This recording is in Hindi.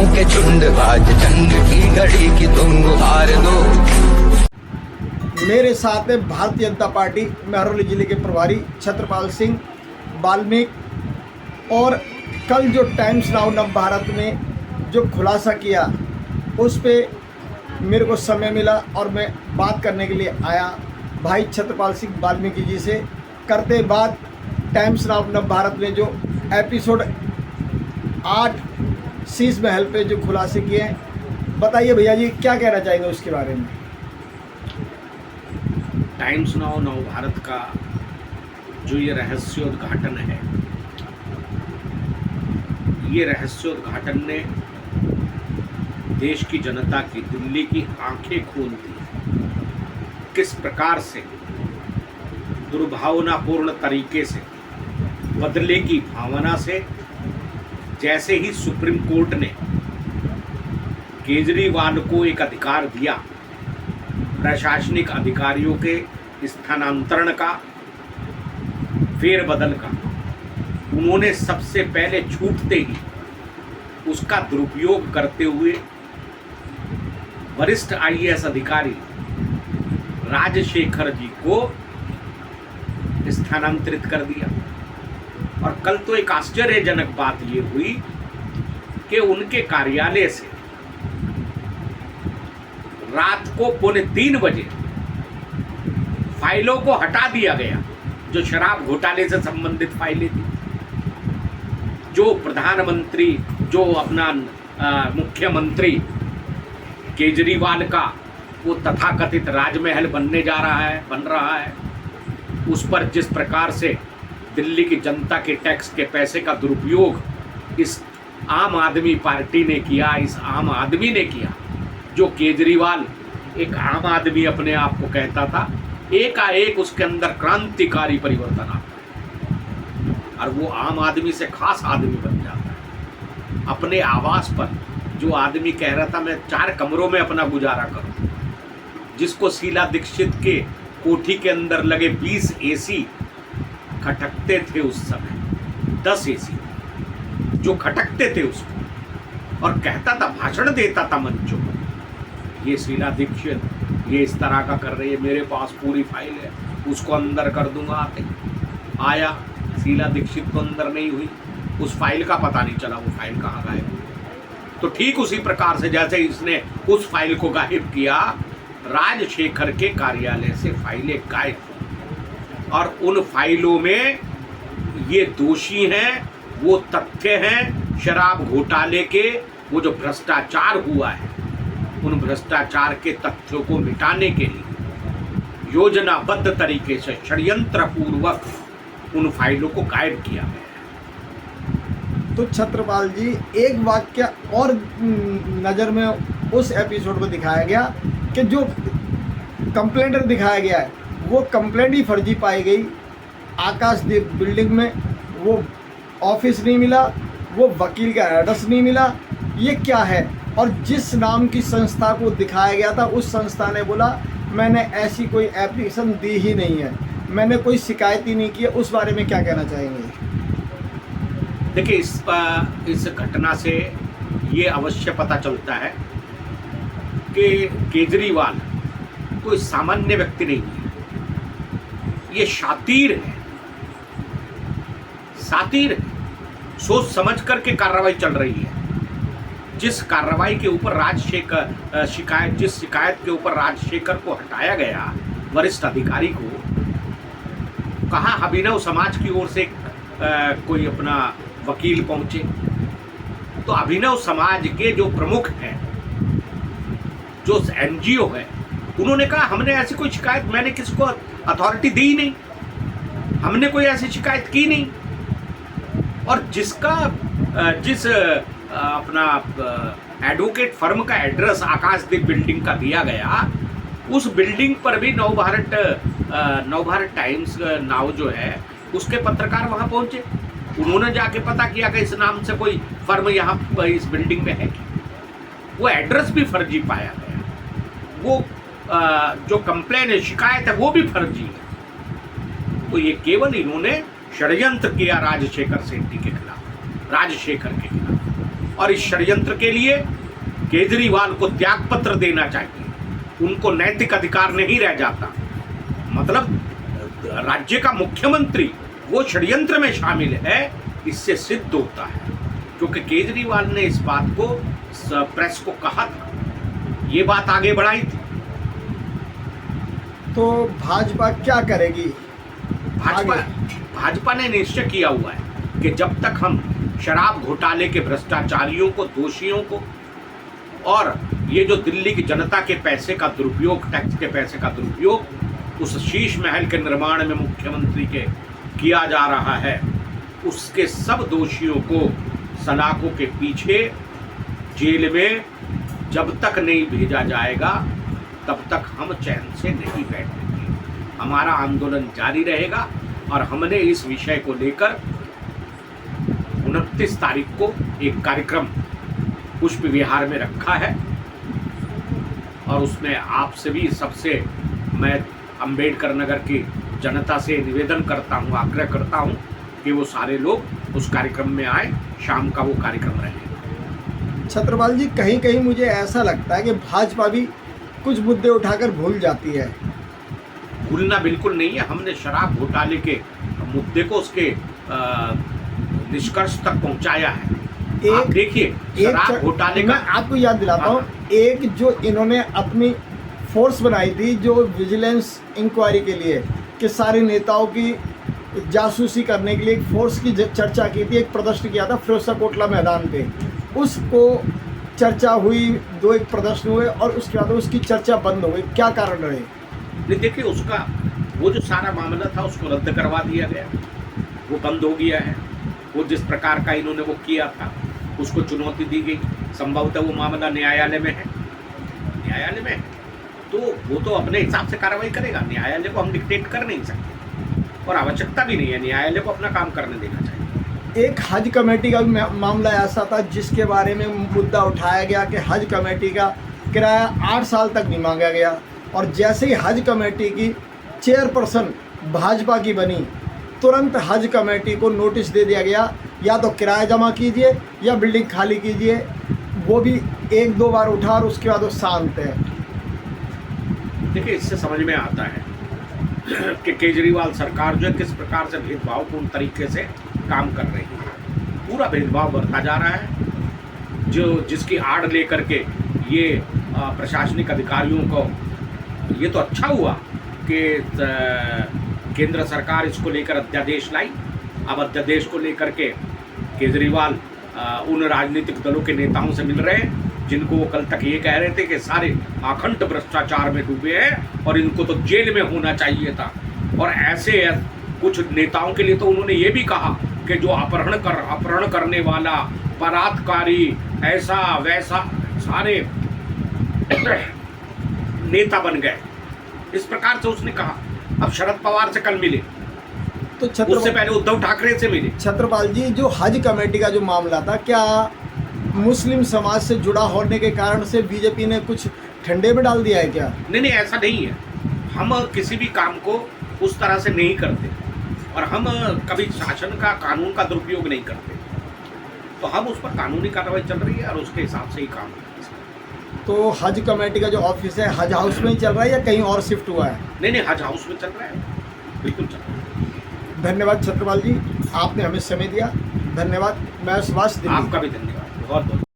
गुंडों के झुंड आज जंग की घड़ी की तुम गुहार दो। मेरे साथ में भारतीय जनता पार्टी महरौली जिले के प्रभारी छत्रपाल सिंह वाल्मीकि, और कल जो टाइम्स नाउ नव भारत में जो खुलासा किया उस पे मेरे को समय मिला और मैं बात करने के लिए आया भाई छत्रपाल सिंह वाल्मीकि जी से। करते बात टाइम्स नाउ नव भारत में जो एपिसोड 8 शीश महल पे जो खुलासे किए हैं, बताइए भैया जी क्या कहना चाहेंगे उसके बारे में। टाइम्स नाउ नव भारत का जो ये रहस्योद्घाटन है, ये रहस्योद्घाटन ने देश की जनता की, दिल्ली की आंखें खोल दी। किस प्रकार से दुर्भावनापूर्ण तरीके से, बदले की भावना से, जैसे ही सुप्रीम कोर्ट ने केजरीवाल को एक अधिकार दिया प्रशासनिक अधिकारियों के स्थानांतरण का, फेरबदल का, उन्होंने सबसे पहले छूटते ही उसका दुरुपयोग करते हुए वरिष्ठ आईएएस अधिकारी राजशेखर जी को स्थानांतरित कर दिया। और कल तो एक आश्चर्यजनक बात ये हुई कि उनके कार्यालय से रात को 2:45 बजे फाइलों को हटा दिया गया, जो शराब घोटाले से संबंधित फाइलें थी, जो प्रधानमंत्री, जो अपना मुख्यमंत्री केजरीवाल का वो तथाकथित राजमहल बनने जा रहा है, बन रहा है, उस पर जिस प्रकार से दिल्ली की जनता के टैक्स के पैसे का दुरुपयोग इस आम आदमी पार्टी ने किया, इस आम आदमी ने किया, जो केजरीवाल एक आम आदमी अपने आप को कहता था, एकाएक उसके अंदर क्रांतिकारी परिवर्तन आता है और वो आम आदमी से खास आदमी बन जाता है। अपने आवास पर जो आदमी कह रहा था मैं 4 कमरों में अपना गुजारा करूं, जिसको शीला दीक्षित के कोठी के अंदर लगे 20 एसी खटकते थे उस समय, 10 एसी जो खटकते थे उसको, और कहता था, भाषण देता था मंचों पर, ये शीला दीक्षित ये इस तरह का कर रही है, मेरे पास पूरी फाइल है, उसको अंदर कर दूंगा। आते आया, शीला दीक्षित तो अंदर नहीं हुई, उस फाइल का पता नहीं चला वो फाइल कहाँ गायब। तो ठीक उसी प्रकार से जैसे इसने उस फाइल को गायब किया, राजशेखर के कार्यालय से फाइलें गायब, और उन फाइलों में ये दोषी हैं, वो तथ्य हैं शराब घोटाले के, वो जो भ्रष्टाचार हुआ है, उन भ्रष्टाचार के तथ्यों को मिटाने के लिए योजनाबद्ध तरीके से षड्यंत्र पूर्वक उन फाइलों को गायब किया गया। तो छत्रपाल जी एक वाक्य और नज़र में उस एपिसोड में दिखाया गया कि जो कंप्लेंटर दिखाया गया है वो कंप्लेंट ही फर्जी पाई गई। आकाशदीप बिल्डिंग में वो ऑफिस नहीं मिला, वो वकील का एड्रेस नहीं मिला, ये क्या है। और जिस नाम की संस्था को दिखाया गया था उस संस्था ने बोला मैंने ऐसी कोई एप्लीकेशन दी ही नहीं है, मैंने कोई शिकायत ही नहीं की है। उस बारे में क्या कहना चाहेंगे? देखिए, इस घटना से ये अवश्य पता चलता है कि केजरीवाल कोई सामान्य व्यक्ति नहीं है, ये शातिर है, सातिर है। सोच समझ करके कार्रवाई चल रही है। जिस कार्रवाई के ऊपर जिस शिकायत के ऊपर राजशेखर को हटाया गया, वरिष्ठ अधिकारी को, कहा अभिनव समाज की ओर से कोई अपना वकील पहुंचे, तो अभिनव समाज के जो प्रमुख हैं, जो एनजीओ है, उन्होंने कहा हमने ऐसी कोई शिकायत, मैंने किसको अथॉरिटी दी नहीं, हमने कोई ऐसी शिकायत की नहीं। और जिस अपना एडवोकेट फर्म का एड्रेस आकाशदीप बिल्डिंग का दिया गया, उस बिल्डिंग पर भी नवभारत टाइम्स नाउ जो है उसके पत्रकार वहां पहुंचे। उन्होंने जाके पता किया कि इस नाम से कोई फर्म यहाँ इस बिल्डिंग में है कि वो एड्रेस भी फर्जी पाया गया, वो जो कंप्लेन है, शिकायत है, वो भी फर्जी है। तो ये केवल इन्होंने षड्यंत्र किया राजशेखर के खिलाफ। और इस षड्यंत्र के लिए केजरीवाल को त्यागपत्र देना चाहिए। उनको नैतिक अधिकार नहीं रह जाता। मतलब राज्य का मुख्यमंत्री वो षड्यंत्र में शामिल है, इससे सिद्ध होता है, क्योंकि केजरीवाल ने इस बात को प्रेस को कहा था, ये बात आगे बढ़ाई थी। तो भाजपा क्या करेगी? भाजपा ने निश्चय किया हुआ है कि जब तक हम शराब घोटाले के भ्रष्टाचारियों को, दोषियों को, और ये जो दिल्ली की जनता के पैसे का दुरुपयोग, टैक्स के पैसे का दुरुपयोग उस शीश महल के निर्माण में मुख्यमंत्री के किया जा रहा है, उसके सब दोषियों को सलाखों के पीछे जेल में जब तक नहीं भेजा जाएगा तब तक हम चैन से नहीं बैठेंगे। हमारा आंदोलन जारी रहेगा और हमने इस विषय को लेकर 29 तारीख को एक कार्यक्रम पुष्प विहार में रखा है और उसमें आपसे भी, सबसे मैं अंबेडकर नगर की जनता से निवेदन करता हूं, आग्रह करता हूं कि वो सारे लोग उस कार्यक्रम में आए। शाम का वो कार्यक्रम रहेगा। छत्रपाल जी, कहीं कहीं मुझे ऐसा लगता है कि भाजपा भी कुछ मुद्दे उठाकर भूल जाती है। भूलना बिल्कुल नहीं है। हमने शराब घोटाले के मुद्दे को उसके निष्कर्ष तक पहुंचाया है। आप देखिए, शराब घोटाले का, मैं आपको याद दिलाता हूँ, एक जो इन्होंने अपनी फोर्स बनाई थी जो विजिलेंस इंक्वायरी के लिए, कि सारे नेताओं की जासूसी करने के लिए एक फोर्स की चर्चा की थी, एक प्रदर्शन किया था फिरोजशाह कोटला मैदान पे। उसको चर्चा हुई, 2-1 प्रदर्शन हुए और उसके बाद उसकी चर्चा बंद हो गई। क्या कारण रहे? नहीं, देखिए, उसका वो जो सारा मामला था उसको रद्द करवा दिया गया, वो बंद हो गया है। वो जिस प्रकार का इन्होंने वो किया था उसको चुनौती दी गई। संभवतः वो मामला न्यायालय में है, न्यायालय में है, तो वो तो अपने हिसाब से कार्रवाई करेगा। न्यायालय को हम डिक्टेट कर नहीं सकते और आवश्यकता भी नहीं है, न्यायालय को अपना काम करने देना चाहिए। एक हज कमेटी का भी मामला ऐसा था जिसके बारे में मुद्दा उठाया गया कि हज कमेटी का किराया 8 साल तक नहीं मांगा गया, और जैसे ही हज कमेटी की चेयरपर्सन भाजपा की बनी, तुरंत हज कमेटी को नोटिस दे दिया गया, या तो किराया जमा कीजिए या बिल्डिंग खाली कीजिए। वो भी 1-2 बार उठा और उसके बाद वो शांत है। देखिए, इससे समझ में आता है कि केजरीवाल सरकार जो है किस प्रकार से भेदभावपूर्ण तरीके से काम कर रही है। पूरा भेदभाव बढ़ता जा रहा है, जिसकी आड़ लेकर के ये प्रशासनिक अधिकारियों को, ये तो अच्छा हुआ कि केंद्र सरकार इसको लेकर अध्यादेश लाई। अब अध्यादेश को लेकर के केजरीवाल उन राजनीतिक दलों के नेताओं से मिल रहे हैं जिनको वो कल तक ये कह रहे थे कि सारे अखंड भ्रष्टाचार में डूबे हैं और इनको तो जेल में होना चाहिए था। और ऐसे कुछ नेताओं के लिए तो उन्होंने ये भी कहा कि जो अपहरण करने वाला, बलात्कारी, ऐसा वैसा, सारे नेता बन गए, इस प्रकार से उसने कहा। अब शरद पवार से कल मिले, तो उससे पहले उद्धव ठाकरे से मिले। छत्रपाल जी, जो हज कमेटी का जो मामला था, क्या मुस्लिम समाज से जुड़ा होने के कारण से बीजेपी ने कुछ ठंडे में डाल दिया है क्या? नहीं, ऐसा नहीं है। हम किसी भी काम को उस तरह से नहीं करते और हम कभी शासन का, कानून का दुरुपयोग नहीं करते। तो हम उस पर कानूनी कार्रवाई चल रही है और उसके हिसाब से ही काम है। तो हज कमेटी का जो ऑफिस है हज हाउस में ही चल रहा है या कहीं और शिफ्ट हुआ है? नहीं, हज हाउस में चल रहा है, बिल्कुल चल रहा है। धन्यवाद छत्रपाल जी, आपने हमें समय दिया। धन्यवाद। मैं सुभाष, आपका भी धन्यवाद, बहुत बहुत।